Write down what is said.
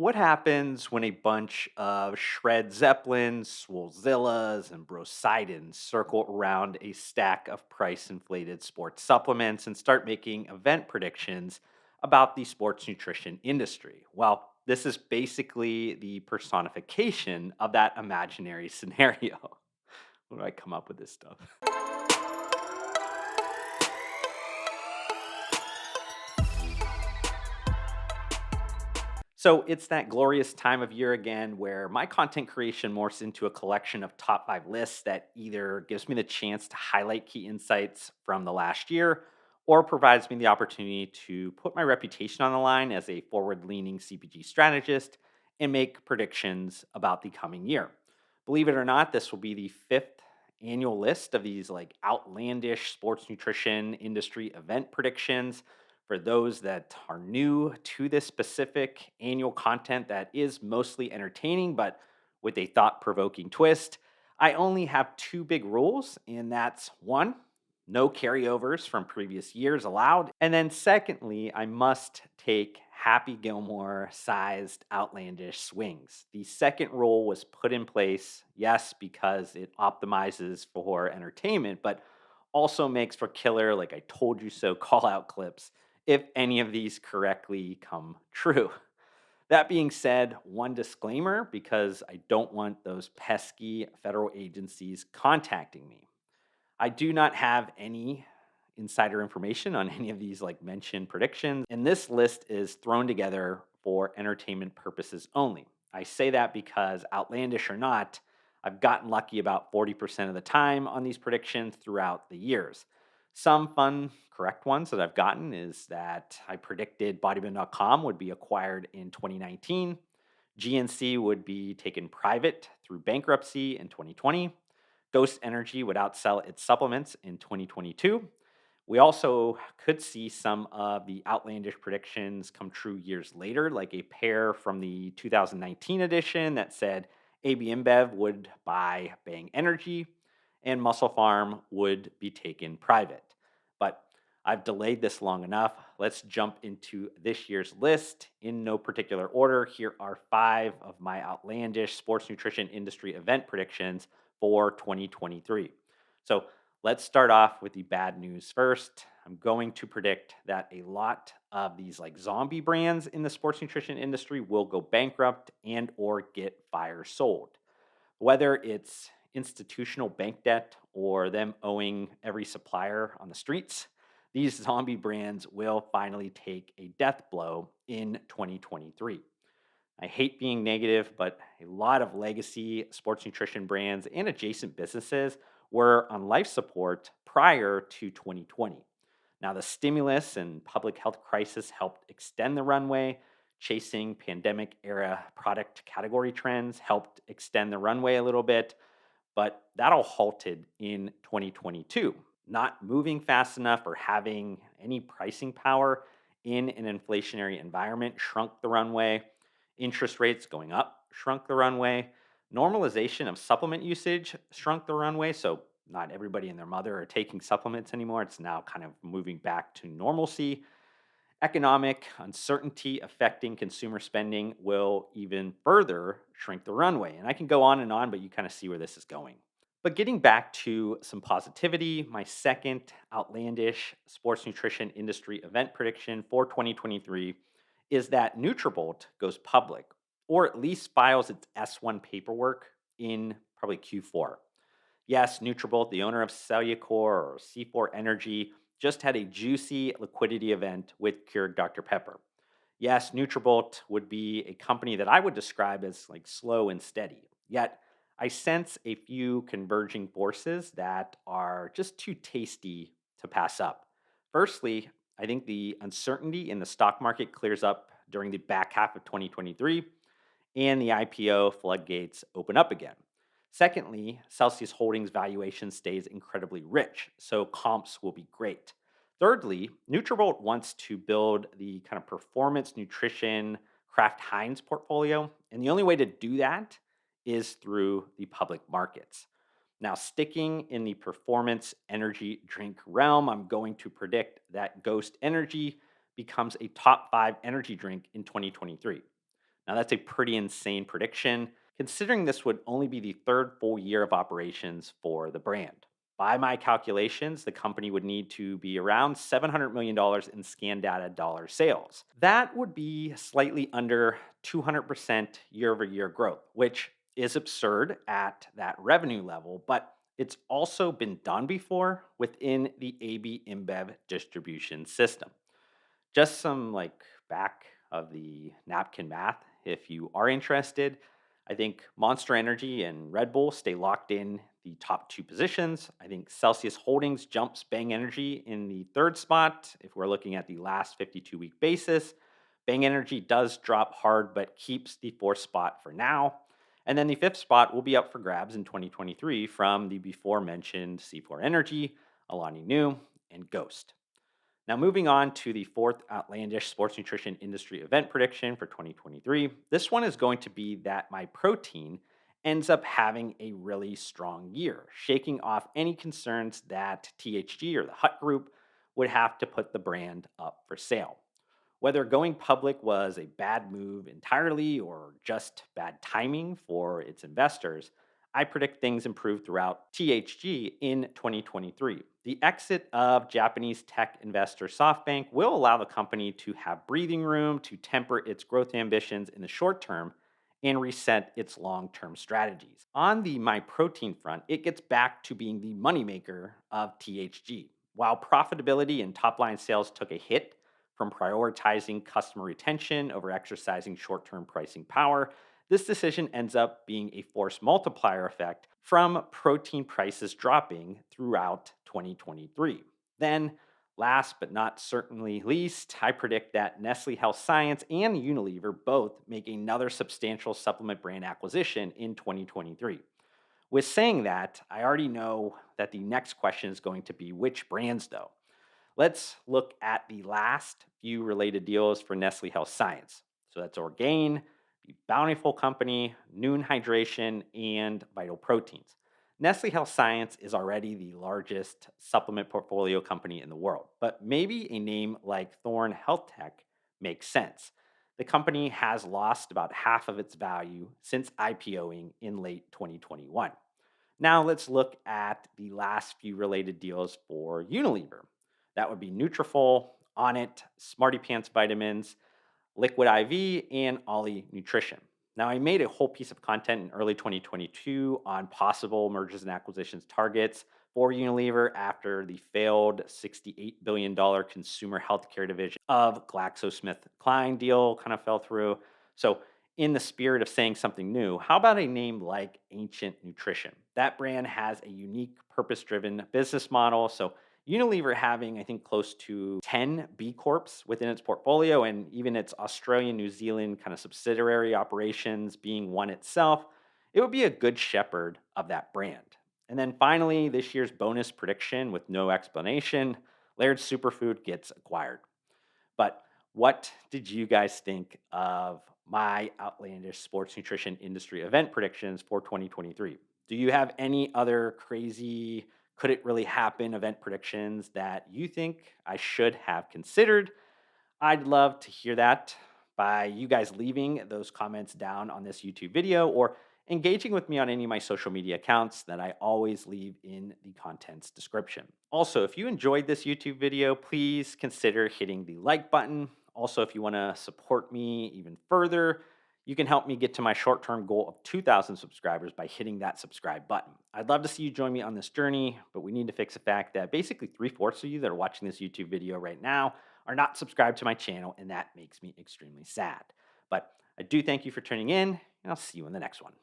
What happens when a bunch of Shred Zeppelins, Swollzillas, and Brosidons circle around a stack of price inflated sports supplements and start making event predictions about the sports nutrition industry? Well, this is basically the personification of that imaginary scenario. Where do I come up with this stuff? So it's that glorious time of year again where my content creation morphs into a collection of top 5 lists that either gives me the chance to highlight key insights from the last year or provides me the opportunity to put my reputation on the line as a forward leaning CPG strategist and make predictions about the coming year. Believe it or not, this will be the fifth annual list of these like outlandish sports nutrition industry event predictions for those that are new to this specific annual content that is mostly entertaining, but with a thought provoking twist. I only have two big rules, and that's one, no carryovers from previous years allowed. And then, secondly, I must take Happy Gilmore sized outlandish swings. The second rule was put in place, yes, because it optimizes for entertainment, but also makes for killer, like I told you so, call out clips if any of these correctly come true. That being said, one disclaimer because I don't want those pesky federal agencies contacting me. I do not have any insider information on any of these like mentioned predictions, and this list is thrown together for entertainment purposes only. I say that because outlandish or not, I've gotten lucky about 40% of the time on these predictions throughout the years. Some fun, correct ones that I've gotten is that I predicted bodybuilding.com would be acquired in 2019. GNC would be taken private through bankruptcy in 2020. Ghost Energy would outsell its supplements in 2022. We also could see some of the outlandish predictions come true years later, like a pair from the 2019 edition that said AB InBev would buy Bang Energy and Muscle Farm would be taken private. But I've delayed this long enough. Let's jump into this year's list in no particular order. Here are 5 of my outlandish sports nutrition industry event predictions for 2023. So let's start off with the bad news first. I'm going to predict that a lot of these like zombie brands in the sports nutrition industry will go bankrupt and or get fire sold. Whether it's institutional bank debt or them owing every supplier on the streets, these zombie brands will finally take a death blow in 2023. I hate being negative, but a lot of legacy sports nutrition brands and adjacent businesses were on life support prior to 2020. Now, the stimulus and public health crisis helped extend the runway. Chasing pandemic era product category trends helped extend the runway a little bit, but that all halted in 2022. Not moving fast enough or having any pricing power in an inflationary environment shrunk the runway. Interest rates going up shrunk the runway. Normalization of supplement usage shrunk the runway. So, not everybody and their mother are taking supplements anymore. It's now kind of moving back to normalcy. Economic uncertainty affecting consumer spending will even further shrink the runway. And I can go on, but you kind of see where this is going. But getting back to some positivity, my second outlandish sports nutrition industry event prediction for 2023 is that Nutrabolt goes public, or at least files its S1 paperwork in probably Q4. Yes, Nutrabolt, the owner of Cellucor or C4 Energy, just had a juicy liquidity event with Keurig Dr. Pepper. Yes, Nutrabolt would be a company that I would describe as like slow and steady. Yet I sense a few converging forces that are just too tasty to pass up. Firstly, I think the uncertainty in the stock market clears up during the back half of 2023 and the IPO floodgates open up again. Secondly, Celsius Holdings valuation stays incredibly rich, so comps will be great. Thirdly, Nutravolt wants to build the kind of performance nutrition Kraft Heinz portfolio, and the only way to do that is through the public markets. Now, sticking in the performance energy drink realm, I'm going to predict that Ghost Energy becomes a top 5 energy drink in 2023. Now, that's a pretty insane prediction, considering this would only be the third full year of operations for the brand. By my calculations, the company would need to be around $700 million dollars in scan data dollar sales. That would be slightly under 200% year over year growth, which is absurd at that revenue level, but it's also been done before within the AB InBev distribution system. Just some like back of the napkin math if you are interested. I think Monster Energy and Red Bull stay locked in the top two positions. I think Celsius Holdings jumps Bang Energy in the third spot if we're looking at the last 52-week basis. Bang Energy does drop hard but keeps the fourth spot for now. And then the fifth spot will be up for grabs in 2023 from the before mentioned C4 Energy, Alani Nu, and Ghost. Now, moving on to the fourth outlandish sports nutrition industry event prediction for 2023. This one is going to be that MyProtein ends up having a really strong year, shaking off any concerns that THG or the Hut Group would have to put the brand up for sale. Whether going public was a bad move entirely or just bad timing for its investors, I predict things improve throughout THG in 2023. The exit of Japanese tech investor SoftBank will allow the company to have breathing room to temper its growth ambitions in the short term and reset its long term strategies. On the MyProtein front, it gets back to being the moneymaker of THG. While profitability and top line sales took a hit from prioritizing customer retention over exercising short term pricing power, this decision ends up being a force multiplier effect from protein prices dropping throughout 2023. Then, last but not certainly least, I predict that Nestle Health Science and Unilever both make another substantial supplement brand acquisition in 2023. With saying that, I already know that the next question is going to be which brands, though. Let's look at the last few related deals for Nestle Health Science. So that's Orgain, the Bountiful Company, Noon Hydration, and Vital Proteins. Nestle Health Science is already the largest supplement portfolio company in the world, but maybe a name like Thorne Health Tech makes sense. The company has lost about half of its value since IPOing in late 2021. Now let's look at the last few related deals for Unilever. That would be Nutrafol, Onnit, Smarty Pants Vitamins, Liquid IV, and Ollie Nutrition. Now, I made a whole piece of content in early 2022 on possible mergers and acquisitions targets for Unilever after the failed $68 billion consumer healthcare division of GlaxoSmithKline deal kind of fell through. So, in the spirit of saying something new, how about a name like Ancient Nutrition? That brand has a unique purpose driven business model. So, Unilever having, I think, close to 10 B Corps within its portfolio, and even its Australian, New Zealand kind of subsidiary operations being one itself, it would be a good shepherd of that brand. And then finally, this year's bonus prediction with no explanation, Laird Superfood gets acquired. But what did you guys think of my outlandish sports nutrition industry event predictions for 2023? Do you have any other crazy, could it really happen event predictions that you think I should have considered? I'd love to hear that by you guys leaving those comments down on this YouTube video or engaging with me on any of my social media accounts that I always leave in the content's description. Also, if you enjoyed this YouTube video, please consider hitting the like button. Also, if you want to support me even further, you can help me get to my short term goal of 2,000 subscribers by hitting that subscribe button. I'd love to see you join me on this journey, but we need to fix the fact that basically 3/4 of you that are watching this YouTube video right now are not subscribed to my channel, and that makes me extremely sad. But I do thank you for tuning in, and I'll see you in the next one.